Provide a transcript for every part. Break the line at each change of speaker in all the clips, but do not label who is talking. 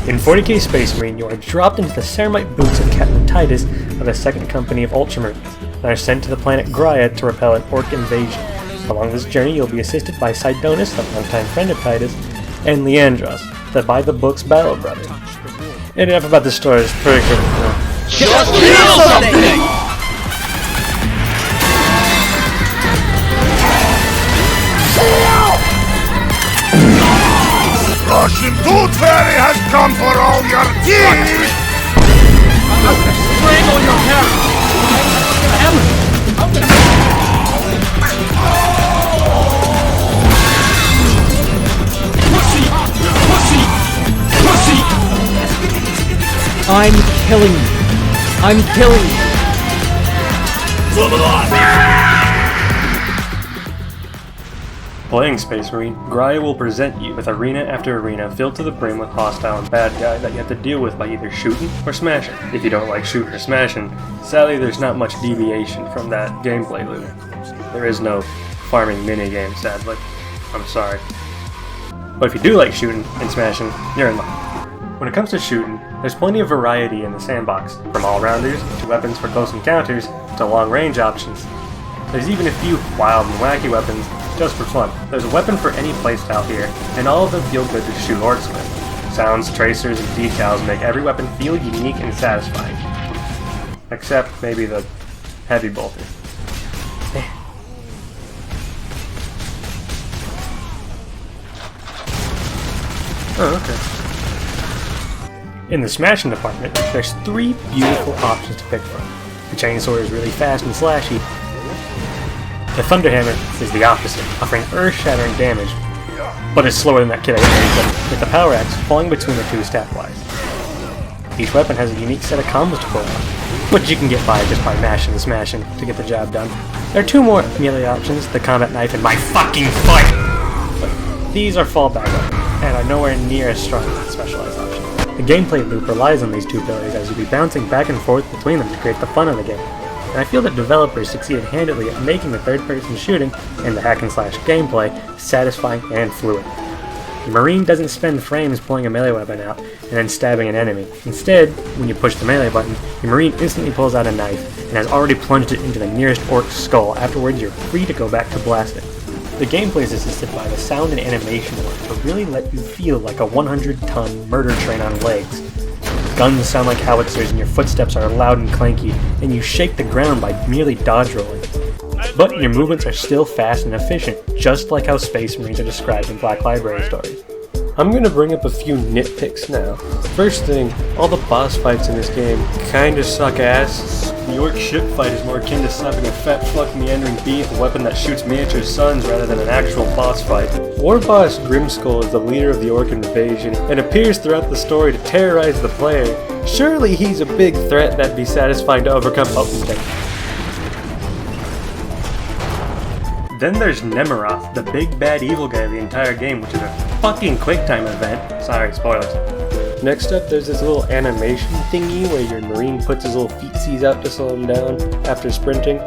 In 40k Space Marine, you are dropped into the ceramite boots of Captain Titus of the 2nd Company of Ultramarines, and are sent to the planet Graya to repel an Ork invasion. Along this journey, you'll be assisted by Sidonus, the longtime friend of Titus, and Leandros, the by-the-books battle brother. And enough about this story, it's pretty good.
Just kill something!
Russian Tooth Fairy has come for all your teeth!
I'm gonna strangle your parents! I'm gonna... Pussy! Pussy! Pussy!
I'm killing you. I'm killing you.
Playing Space Marine, Graya will present you with arena after arena filled to the brim with hostile and bad guys that you have to deal with by either shooting or smashing. If you don't like shooting or smashing, sadly there's not much deviation from that gameplay loop. There is no farming minigame, sadly. I'm sorry. But if you do like shooting and smashing, you're in luck. When it comes to shooting, there's plenty of variety in the sandbox, from all-rounders to weapons for close encounters to long-range options. There's even a few wild and wacky weapons just for fun. There's a weapon for any playstyle here, and all of them feel good to shoot orcs with. Sounds, tracers, and decals make every weapon feel unique and satisfying. Except maybe the heavy bolter. Oh, okay. In the smashing department, there's 3 beautiful options to pick from. The chainsaw is really fast and slashy. The Thunderhammer is the opposite, offering earth-shattering damage, but it's slower than that kid I hit, with the Power Axe falling between the 2 stat-wise. Each weapon has a unique set of combos to pull off, which you can get by just by mashing and smashing to get the job done. There are 2 more melee options, the Combat Knife and my fucking foot! But these are fallback weapons, and are nowhere near as strong as the specialized option. The gameplay loop relies on these 2 pillars as you'll be bouncing back and forth between them to create the fun of the game. And I feel that developers succeeded handily at making the third-person shooting and the hack-and-slash gameplay satisfying and fluid. The Marine doesn't spend frames pulling a melee weapon out and then stabbing an enemy. Instead, when you push the melee button, your Marine instantly pulls out a knife and has already plunged it into the nearest Ork's skull. Afterwards, you're free to go back to blast it. The gameplay is assisted by the sound and animation work to really let you feel like a 100-ton murder train on legs. Guns sound like howitzers and your footsteps are loud and clanky, and you shake the ground by merely dodge rolling. But your movements are still fast and efficient, just like how Space Marines are described in Black Library stories. I'm going to bring up a few nitpicks now. First thing, all the boss fights in this game kinda suck ass. The Ork ship fight is more akin to slapping a fat fuck meandering bee with a weapon that shoots miniature suns rather than an actual boss fight. War Boss Grimskull is the leader of the Ork invasion and appears throughout the story to terrorize the player. Surely he's a big threat that'd be satisfying to overcome. Then there's Nemeroth, the big bad evil guy of the entire game, which is a fucking QuickTime event. Sorry, spoilers. Next up, there's this little animation thingy where your Marine puts his little feetsies out to slow him down after sprinting.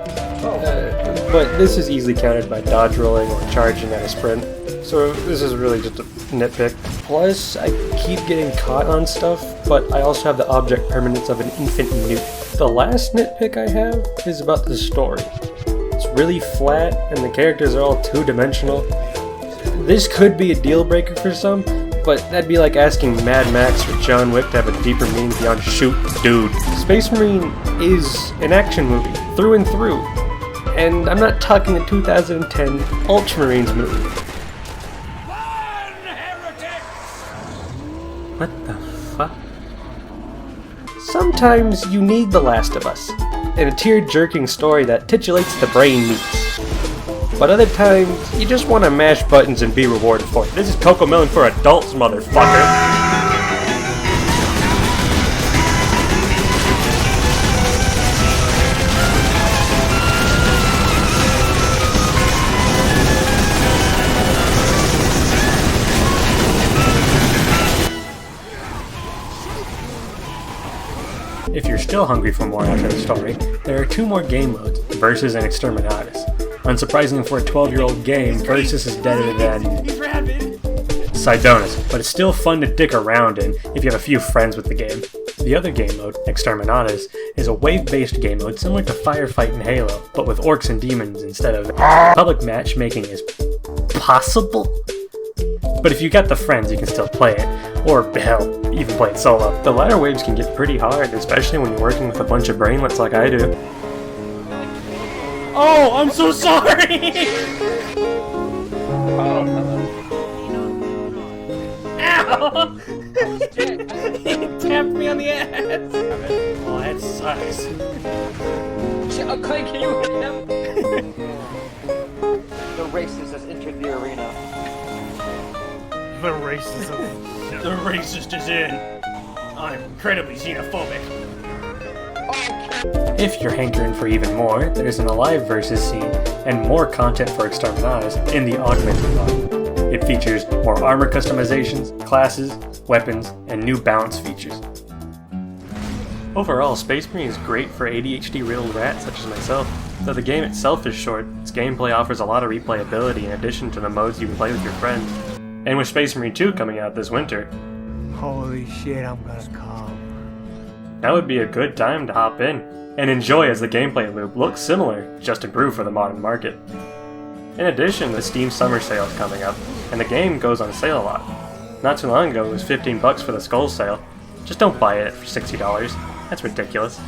But this is easily countered by dodge rolling or charging at a sprint, so this is really just a nitpick. Plus, I keep getting caught on stuff, but I also have the object permanence of an infant newt. The last nitpick I have is about the story. It's really flat, and the characters are all two-dimensional. This could be a deal breaker for some, but that'd be like asking Mad Max or John Wick to have a deeper meaning beyond shoot dude. Space Marine is an action movie, through and through. And I'm not talking the 2010 Ultramarines movie. What the fuck? Sometimes you need The Last of Us, and a tear-jerking story that titillates the brain meats. But other times, you just want to mash buttons and be rewarded for it. This is Cocomelon for adults, motherfucker! If you're still hungry for more after the story, there are 2 more game modes, Versus and Exterminatas. Unsurprisingly for a 12-year-old game, Versus is deader than Sidonis, but it's still fun to dick around in if you have a few friends with the game. The other game mode, Exterminatas, is a wave-based game mode similar to Firefight in Halo, but with orcs and demons instead of public matchmaking is possible. But if you got the friends, you can still play it, or hell, even play it solo. The ladder waves can get pretty hard, especially when you're working with a bunch of brainlets like I do. Oh, I'm so sorry! Ow! He tapped me on the ass! Oh, that sucks.
Clay, can you hit him? The racist has entered the arena.
The racist is in. I'm incredibly xenophobic. If you're hankering for even more, there's an Alive versus scene and more content for Exterminatas in the Augmented mod. It features more armor customizations, classes, weapons, and new balance features. Overall, Space Marine is great for ADHD-riddled rats such as myself. Though the game itself is short, its gameplay offers a lot of replayability in addition to the modes you can play with your friends. And with Space Marine 2 coming out this winter,
holy shit, I'm gonna come.
That would be a good time to hop in and enjoy as the gameplay loop looks similar, just improved for the modern market. In addition, the Steam Summer Sale is coming up, and the game goes on sale a lot. Not too long ago it was $15 for the Skull sale. Just don't buy it for $60. That's ridiculous.